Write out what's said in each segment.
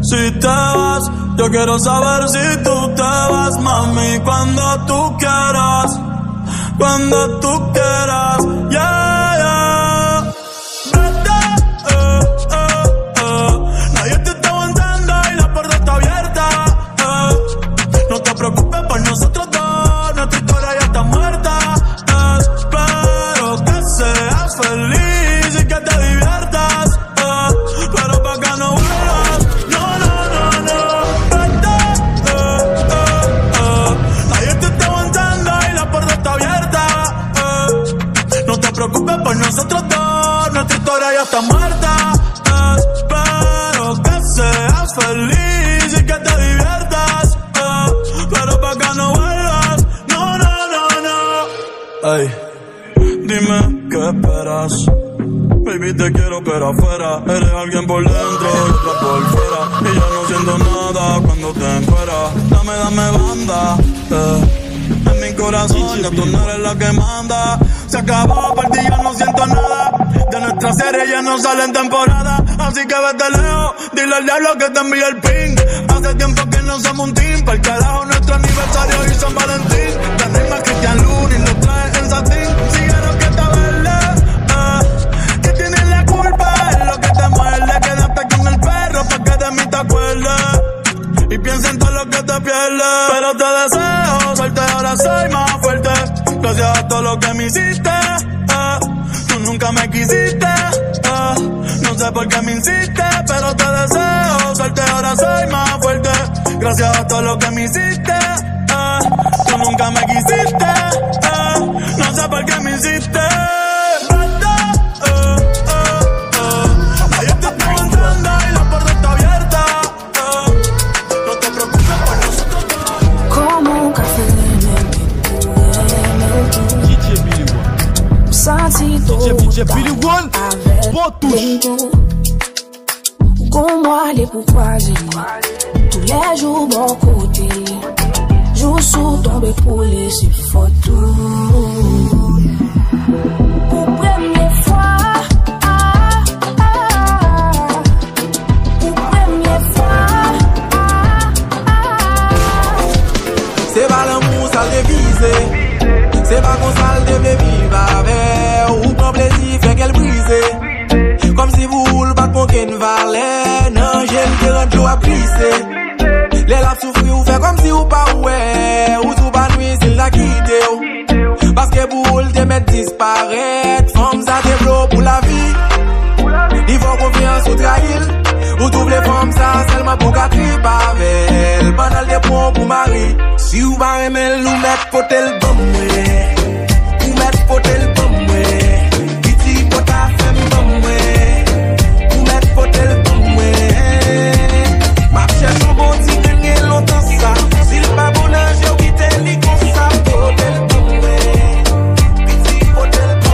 Si te vas, yo quiero saber si tú te vas, mami, cuando tú quieras, yeah, yeah. Nadie te está aguantando y la puerta está abierta, No te preocupes por nosotros dos, nuestra historia ya está muerta, Espero que seas feliz y que te diviertas, pero pa' acá no vuelvas. Nadie te está aguantando y la puerta está abierta, No te preocupes por nosotros dos, nuestra historia ya está muerta, Espero que seas feliz y que te diviertas, pero pa' acá no vuelvas. No. Ey, dime qué esperas. Baby, te quiero pero afuera. Eres alguien por dentro y otra por fuera, y yo no siento nada cuando te encueras. Dame banda, En mi corazón ya tú no eres la que manda. Se acabó, por ti yo no siento nada. De nuestra serie ya no sale en temporada. Así que vete lejos, dile al diablo que te envíe el ping. Hace tiempo que no somos un team. Pa'l carajo nuestro aniversario y San Valentín. La rima Cristian Luna y lo trae en satín. Siguieron que te verde, que tienes la culpa, es lo que te muerde. Quédate con el perro pa' que de mí te acuerdes y piensa en todo lo que te pierdes. Pero te deseo suerte, ahora soy más fuerte. Gracias a todo lo que me hiciste, tú nunca me quisiste, no sé por qué me insistes. Pero te deseo suerte, ahora soy más fuerte. Gracias a todo lo que me hiciste, tú nunca me quisiste, no sé por qué me insistes. DJ Billy One, bon touche. Com moi pour croiser tous les jours bon côté. Jour sous tomber pour laisser photo. Pour première fois, pour première fois. C'est pas l'amour, ça le déguisé. C'est pas qu'on ça le devait vivre avec. Ou prend plaisir, fait qu'elle brise. Comme si vous roulez pas qu'on qu'une valait. Non, j'aime que rentre l'eau à glisser. Les laps souffrir ou fait comme si ou pas ouais. Ou tout pas nuit s'il l'a quitté. Parce que boule te mettre disparaître. Femme ça te blow pour la vie. Il faut confiance ou trahir. Ou tout les femmes ça seulement pour qu'à trip avec. Pendant le dépôt pour mari. Si vous va aimer nous mettre côté le bon ouais. Ou mettre côté le bon ouais. Petit pour ta femme bon ouais. Ou mettre côté le bon ouais. Ma cherche un bon petit gagner longtemps ça. S'il pas bon âge yo quitte li comme ça. Côté le bon ouais. Petit côté le bon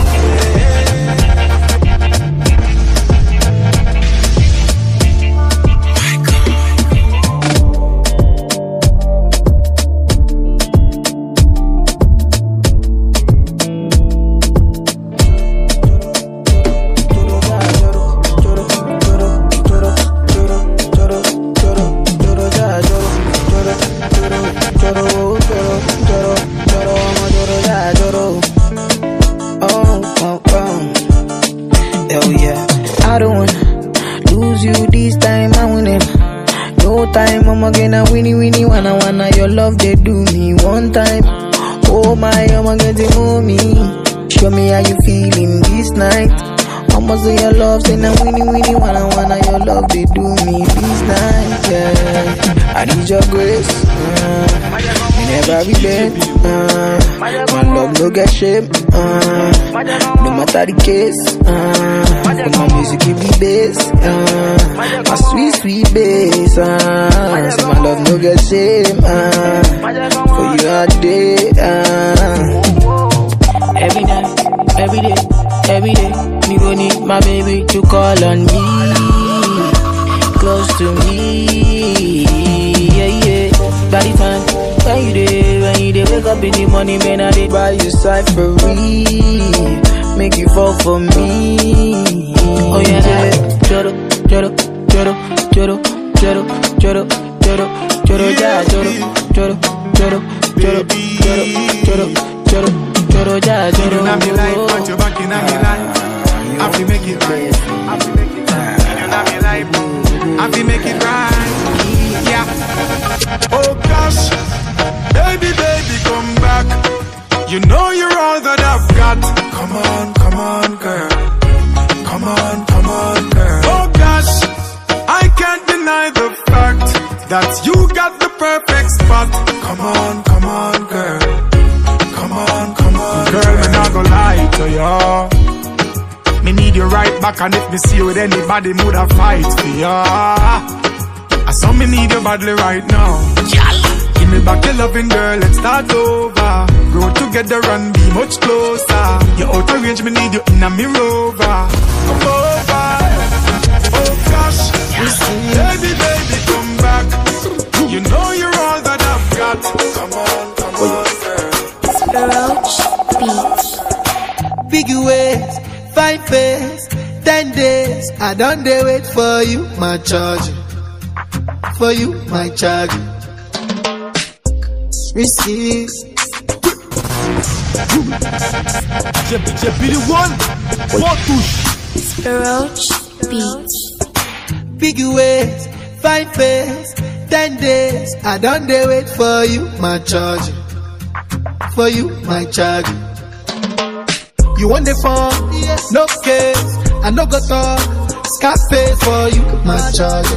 your love, they do me one time. Oh my, I'ma get to know me. Show me how you feeling this night. I'ma say your love, say now winnie, wanna your love, they do me this night, yeah. I need your grace, never relent, my love no get shame, no matter the case, my music give me bass, my sweet bass, say my love no get shame, for you all day, every night, every day, me gon' need my baby to call on me. close to me. Yeah, yeah. Body time, when you dey wake up in the morning, man, I dey buy you cyphery, make you fall for me. Oh yeah, choro, choro, choro, choro, choro, choro, choro, choro, ja, choro, choro, choro, choro, choro, choro, choro, choro, ja, choro. Inna me life, but you back inna me life. I fi make it right. Inna me life, I fi make it right. Yeah. Oh gosh, baby, baby, come back. You know you're all that I've got. Come on, come on, girl. Come on, come on, girl. Oh gosh, I can't deny the fact that you got the perfect spot. Come on, come on, girl. Come on, come on, girl. Me not gonna lie to you. Me need you right back, and if me see you with anybody, mood a fight for ya. I saw me need you badly right now. Give me back your loving, girl, let's start over. Grow together and be much closer. You're out of range, me need you in a me rover. Come over. Oh gosh, baby, baby, come back. You know you're all that I've got. Come on, come on, girl. Roach Beats. Big ways, 5 face, 10 days. I done dey wait for you, my charge. For you, my charge. Risky. J'ai Billy One, bon touche. Roach Beats. Big ways, 5 face, 10 days. I done dey wait for you, my charge. For you, my charge. You want the phone? Yes. No case. I no go talk. Scarface for you, my charge.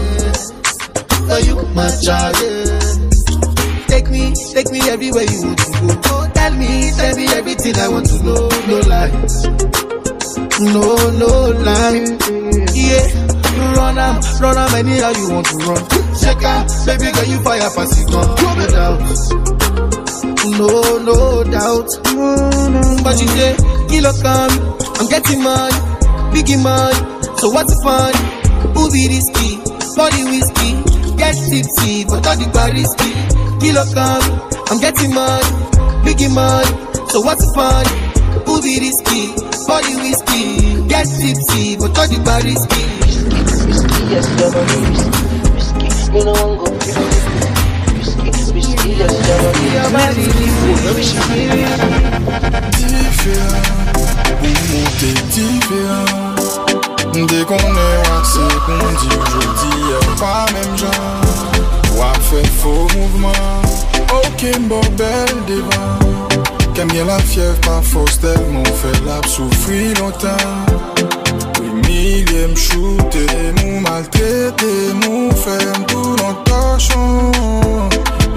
For you, my charge. Take me everywhere you want to go. Tell me everything I want to know. No lies, no lies. Yeah, run am anyhow you want to run. Check out, baby girl, you fire pass it on. No doubt. But you say, kilo come, I'm getting money, biggie money. So what's the fun? Who be risky? Body whiskey, get tipsy, but all the bar risky. Kilo come, I'm getting money, biggie money. So what's the fun? Who be risky? Body whiskey, get tipsy, but all the bar risky. Risky, yes, never risky. Me no one go risky, yes, never différent, t'es différent. Dès qu'on est waxé, qu'on dit aujourd'hui, pas même genre. Wap fait faux mouvement, aucun bordel devant. Qu'aime bien la fièvre, pas fausse tellement fait la souffrir longtemps. Oui, millième shooté, mou maltraité, mou ferme tout dans torchon.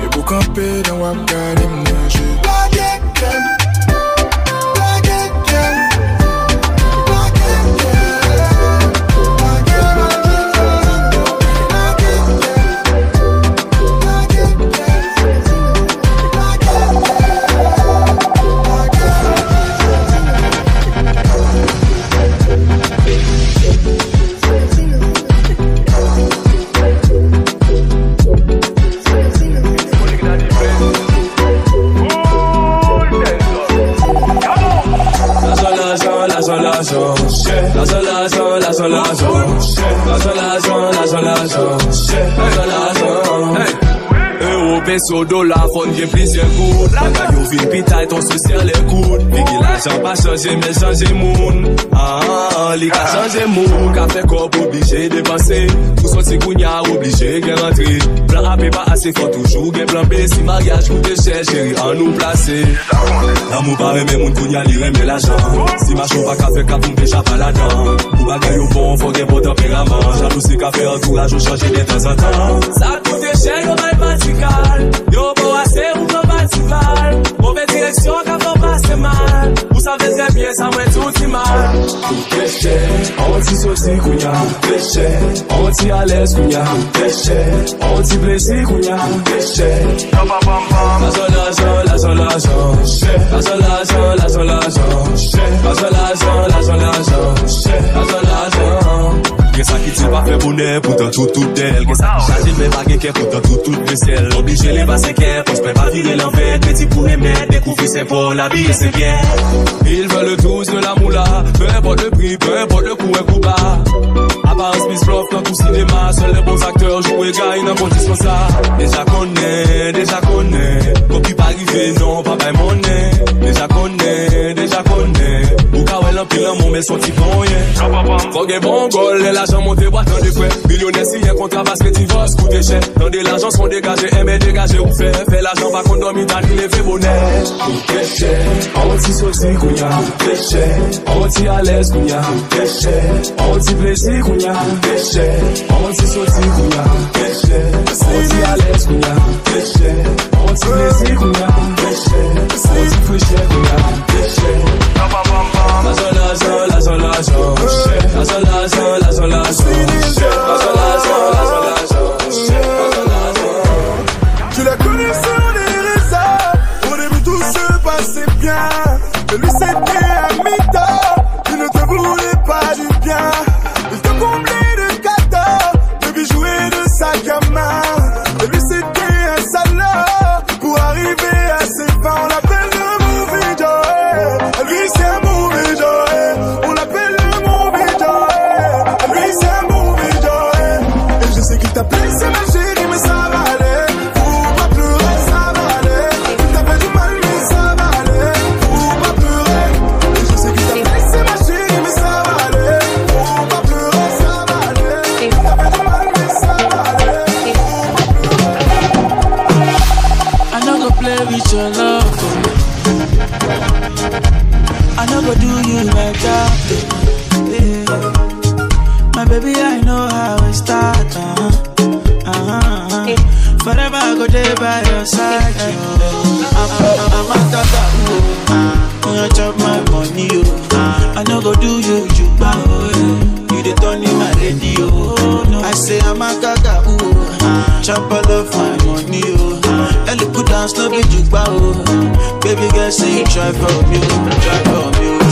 Et pour camper dans wap gade m'nager. Peso dollar, fon gen plizye kout. Baga yo vin pitay, ton se ser le kout. Vigi l'argent pa chanje, men chanje moun. Li ka chanje moun. Ka fe kop oblige depanse. Pou soti kounya oblige gen rentre. Plan A pa ase, fon toujou gen plan B. Si mariage koute chè, chéri, an nou place. L'amour pa reme moun kounya li reme l'argent. Si machou pa ka fe kap moun pecha pa la dan. Pou bagay yo bon, fon gen bon tempérament. Jalousi ka fe entourage, ou chanje de temps en temps. Sa koute chè, yo mal matikal. Yo bon assez ou qu'on batival. Mauvaise direction quand on passe mal. Vous savez très bien ça m'a tout mal. Péché, anti-sauci kounya. Péché, anti-à-l'aise kounya. Péché, anti-plaisir kounya. Péché, la solation, la solation. La solation, la solation. La solation, la solation. La solation. Qu'est-ce qui pas fait bonheur, pourtant tout d'elle. Qu'est-ce qui charge mais pas quelqu'un, pourtant tout le ciel. Obligé les passer qu'elle, pour se pas virer l'envers. Petit pour les mettre, découvrir c'est pour la vie et c'est bien. Ils veulent tous de la moula, peu importe le prix, peu importe le coup, un coup bas. Apparence Miss Bluff dans tout cinéma, seuls les bons acteurs jouent et gagnent dans condition ça. Déjà connais, copie pas arrivé, non, pas by money. Déjà connais, ou kawel en pile en mon mais sorti bon rien. Faut que bon goal, l'argent monte boîte en défait. Millionnaire si un contrat parce que divorce coûte cher. Dans de l'argent sont dégagés, aimer dégager ou faire. Fait l'argent pas qu'on dormit dans les fait bonheur. Coûte cher, anti-sauci kounya, coûte cher, anti-à l'aise kounya, coûte cher, anti-plaisir kounya, coûte cher, anti-sauci kounya, coûte cher, anti-à l'aise kounya, coûte cher, anti-plaisir kounya, coûte cher, anti-fraîcheur kounya, coûte cher. Tu la connais sur les réseaux. Au début tout se passait bien, mais lui c'était un mytho. Il ne te voulait pas du bien. Il te comblait de cadeaux, de bijoux et de sacs à main. Et lui c'était un salaud. Pour arriver à ses fins on l'appelle le movie Joe. Lui c'est un movie Joe. On l'appelle le movie Joe. Lui c'est un movie Joe. Et je sais qu'il t'a blessé ma chérie mais ça va aller. Faut pas pleurer, ça va aller. Il t'a fait du mal mais ça va aller. Faut pas pleurer. Et je sais qu'il t'a blessé ma chérie mais ça va aller. Faut pas pleurer, ça va aller. Il t'a fait du mal mais ça va aller. I no go play with your love. I no go do you like that. Yeah. My baby, I know how it start. Forever I go there by your side. I'm a tata. You chop my money. I no go do you bow. You the turn in my radio. I say I'm a gaga. Chop all of my money. And look good dance, no be jukba. Baby girl, say you try for me.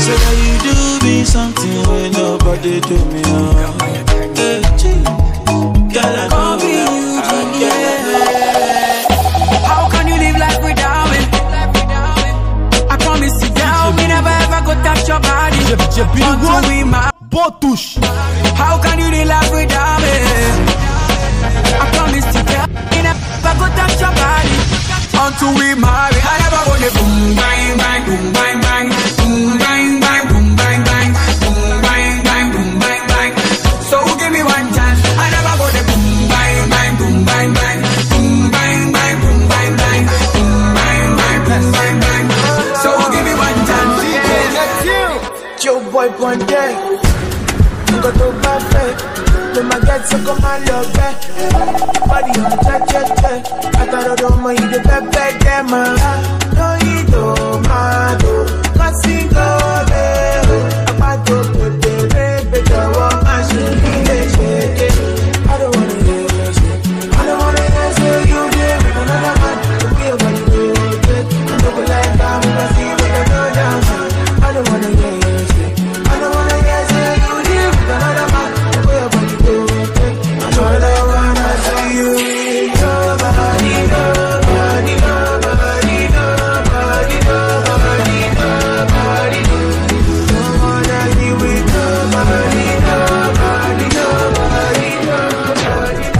Say that you do me something when nobody do me. Hey, girl, I know you, yeah. How can you live life without me? I promise you down, me never ever go touch your body. Until we marry. How can you live life without me? I promise you down, me never go touch your body. Until we marry. I never go to boom bang bang, boom bang bang, boom bang bang, boom bang bang, boom bang bang, boom bang bang. So give me one chance. I never go to boom bang bang, boom bang bang, boom bang bang, boom bang bang, boom bang bang, boom bang bang. So give me one chance. Joe boy one day, you got to perfect. No my get so come and love it. Body on check. I thought I don't mind you the back them. No you don't matter. Cause you go there. I'm to put the baby down. I should be shake. I don't wanna hear you. I don't wanna hear you there with another man. To be a man to it. I don't go like that. I see what I go down. I don't wanna hear you. I don't wanna hear you there with another man. All I wanna see you is nobody, nobody, nobody, nobody, nobody, nobody. Don't wanna be with nobody, nobody, nobody, nobody,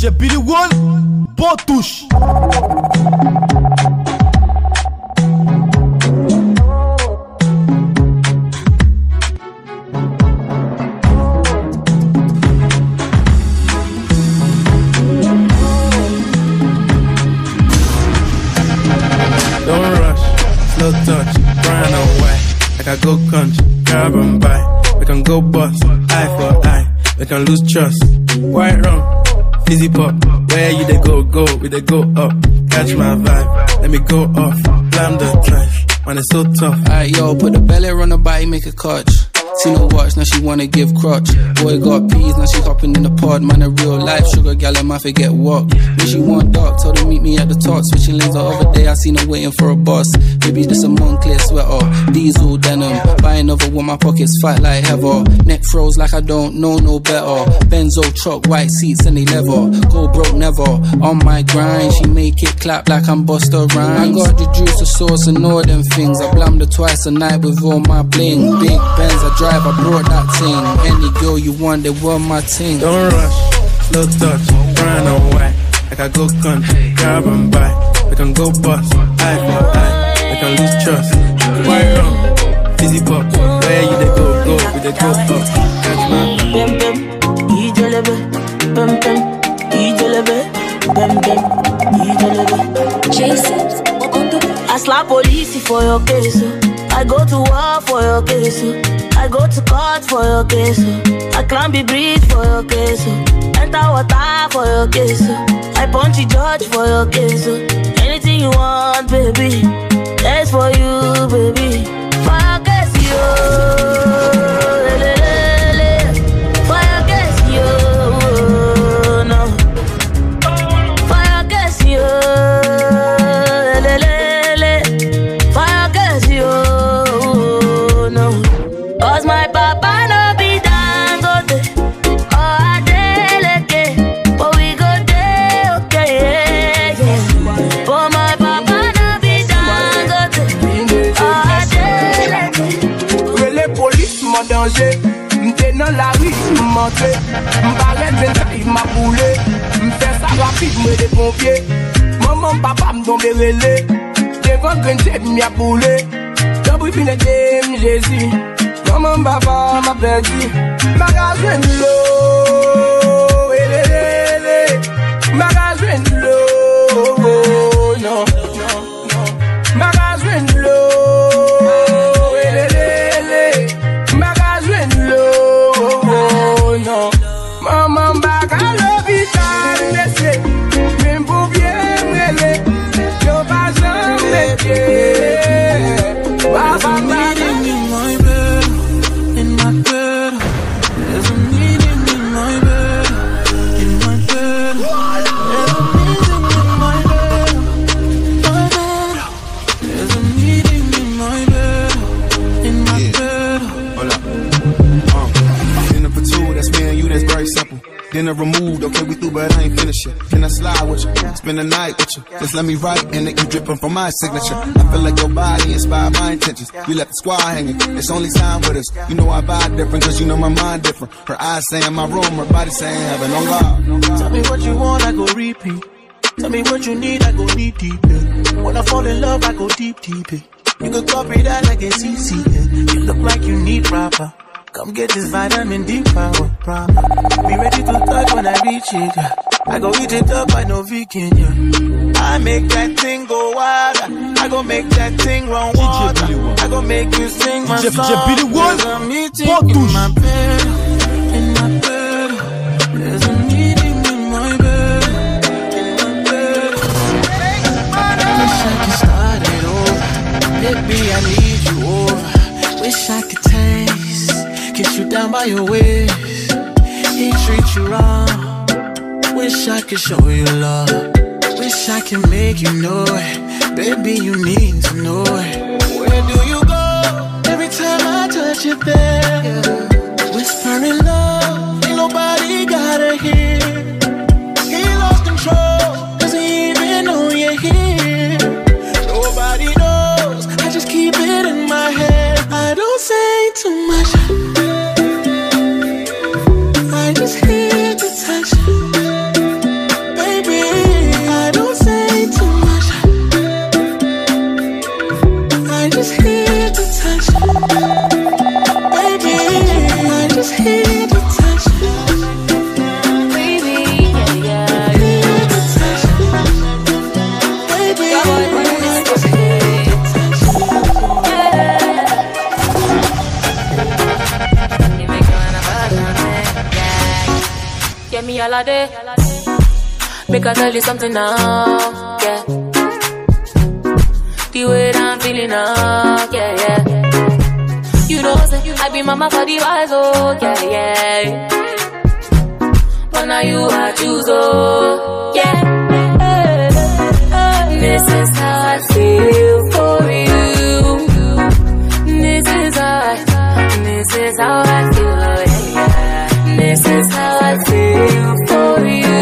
DJ Billy One, bonne touche. Don't rush, slow touch, brown and white. Like I go country, grab and buy. We can go bust, eye for eye. We can lose trust. White rum, fizzy pop. Where you they go, we they go up. Catch my vibe, let me go off. Blam the trash, man it's so tough. Alright yo, put the belly on the body, make a catch. Seen her watch, now she wanna give crotch. Boy got peas, now she hopping in the pod. Man, a real life sugar gal, I might forget walk. When she want dark, told her meet me at the top. Switching lanes the other day, I seen her waiting for a bus. Maybe this a Moncler sweater, diesel denim. Buy another one, my pockets fat like heather. Neck froze like I don't know no better. Benzo truck, white seats and they leather. Go broke never, on my grind. She make it clap like I'm Busta Rhymes. I got the juice, the sauce and all them things. I blammed her twice a night with all my bling. Big Benz I drive, I brought that thing. Any girl you want, they were my thing. Don't rush, slow touch, brown and white. Like I go country, grab and buy. We can go bust, eye for eye. We can lose trust. White rum, fizzy pop. Where you they go, we they go up. Catch my Bem bem, ijelebe. Bem bem, ijelebe. Bem bem, ijelebe. Jason, I slap police for your case. I go to war for your case. I go to court for your case. I climb the bridge for your case. Enter water for your case. I punch the judge for your case. Anything you want, baby, that's for you, baby. For your case, yo. For your case, yo. No. For your case, yo. For your case, yo. No. Cause my papa no be Dangote or Adeleke, but we go there, okay, yeah. But my papa no be Dangote or Adeleke. Les polices m'ont danger, m'étais dans la rue, m'entrer, m'ballais 25, m'a boulé, m'fais ça rapide, me des pompiers. Maman, papa m'tombe relais, devant Grenche m'y a boulé, dans Brifine de Jésus. Maman, papa m'a perdu, magasin de l'eau, magasin de l'eau, non, magasin de l'eau, magasin de l'eau, non, maman, bac à l'hôpital, laissez, même pour bien m'aider, j'en pas jamais pied, papa, Dinner removed, okay, we through, but I ain't finished yet. Can I slide with you? Spend the night with you. Just let me write, and it keep dripping from my signature. I feel like your body inspired my intentions. We left the squad hanging, it's only time with us. You know I vibe different, cause you know my mind different. Her eyes saying my room, her body saying heaven on God. Tell me what you want, I go repeat. Tell me what you need, I go deep, deep. Yeah. When I fall in love, I go deep, deep. Yeah. You could copy that like it's easy. Yeah. You look like you need proper. Come get this vitamin D power, proper. Be ready to touch when I reach it, yeah. I go eat it up, I know vegan, yeah. I make that thing go wild. I go make that thing run water. I go make you sing my song. There's a meeting in my bed, in my bed. There's a meeting in my bed, in my bed. Wish I could start it over. Baby, I need you over. Wish I could taste, kiss you down by your waist. He treat you wrong. Wish I could show you love. Wish I could make you know it. Baby, you need to know it. Where do you go? Every time I touch you there, yeah. Whispering love, ain't nobody gotta hear. He lost control, doesn't even know you're here. Nobody knows, I just keep it in my head. I don't say too much, I just hear the touch. Baby, I don't say too much, I just hear the touch. Baby, I just hear the touch. Baby, yeah, yeah, hear the touch. Baby, I just hear the touch. Yeah. You make me wanna buzz on it, yeah. Get me all day. Make I tell you something now, yeah. The way that I'm feeling now, yeah, yeah. You You know, say I be mama for the boys, oh, yeah, yeah. But now you I choose, oh, yeah. This is how I feel for you. This is how I feel, oh, yeah. This is how I feel for you.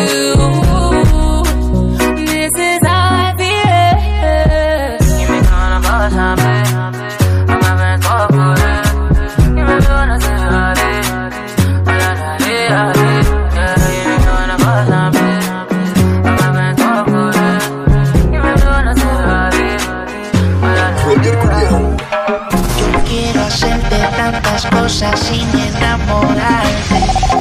This is how I feel. You make me wanna bust my back. I'm having trouble. You make me wanna say tantas cosas sin enamorarte.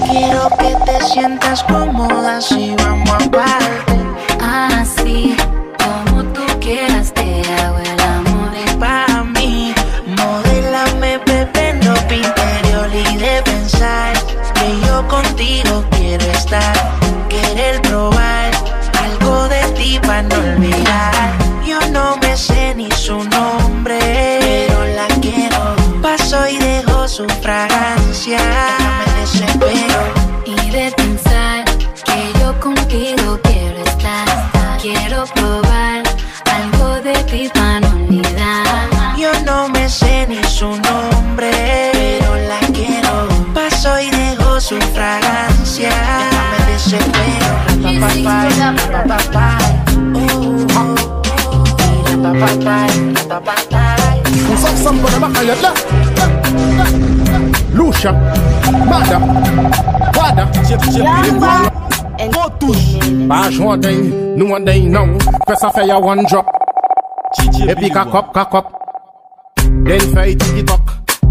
Quiero que te sientas cómoda si vamos aparte. Así como tú quieras te hago el amor. Pa' mí, modélame, bebé, ropa interior y de pensar que yo contigo quiero estar. Querer probar algo de ti para no olvidar. Yo no me sé ni su nombre, pero la quiero. Paso y dejo su fragancia, no me desespero. Y de pensar que yo contigo quiero estar. Quiero probar algo de ti para no olvidar. Yo no me sé ni su nombre, pero la quiero. Paso y dejo su fragancia, no me desespero. Lucia, Mada, Wada, pas joindre, nous on day now. Fais ça fait ya one drop. Et puis kakop. Then fait TikTok.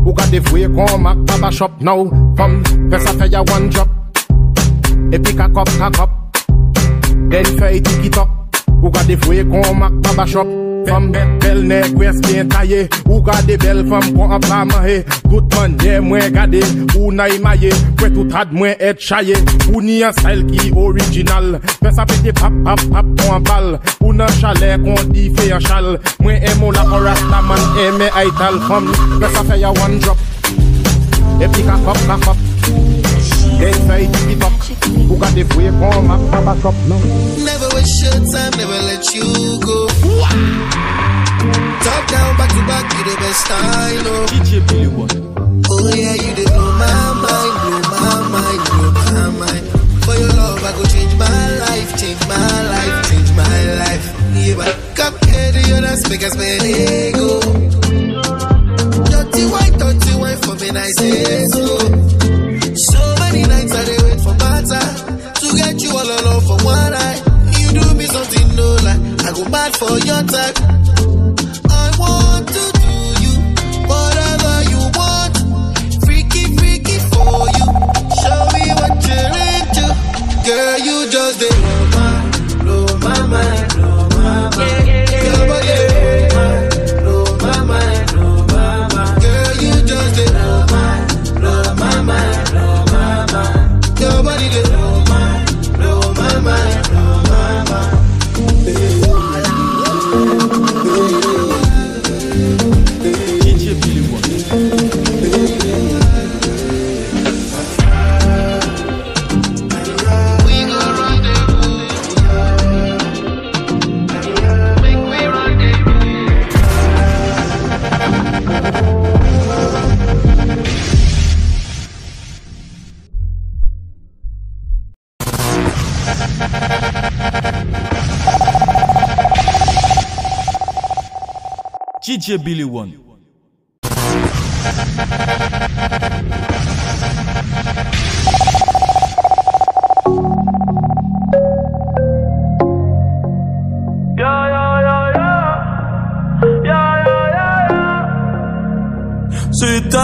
Ou ka dévoué qu'on mac baba shop now. Comme fais ça fait ya one drop. Et puis kakop. Then fait TikTok. Ou ka dévoué qu'on mac baba shop. Femme belle nègre bien taillée. Ou gade belle femme pour en pas manger. Tout manière moins gade. Ou na imaye. Pour tout ad moins être chaillé. Ou ni un style qui original. Fais ça péter pap pour un balle. Ou nan chalet qu'on dit fait un chal. Moi aime la rasta man aime aital femme. Fais ça fait ya one drop. Et puis kakop. Then fait TikTok. Ou gade fouye pour ma baba shop no. Never waste your time, never let you go. Top down, back to back, you the best I know. DJ Billy One. Oh yeah, you did blow my mind. For your love, I go change my life. Yeah, but come here to your dance, make us spend go. Dirty white for me, I say so. So many nights I dey wait for matter to get you all alone for one night. You do me something no lie, I go bad for your type. I want to do you whatever you want, freaky for you. Show me what you're into, girl. You just dey blow my mind. Your body blow my mind. Girl, you just dey blow my mind. Your body dey blow my mind. DJ Billy One. We go rendezvous. Make we rendezvous. DJ Billy One. Si te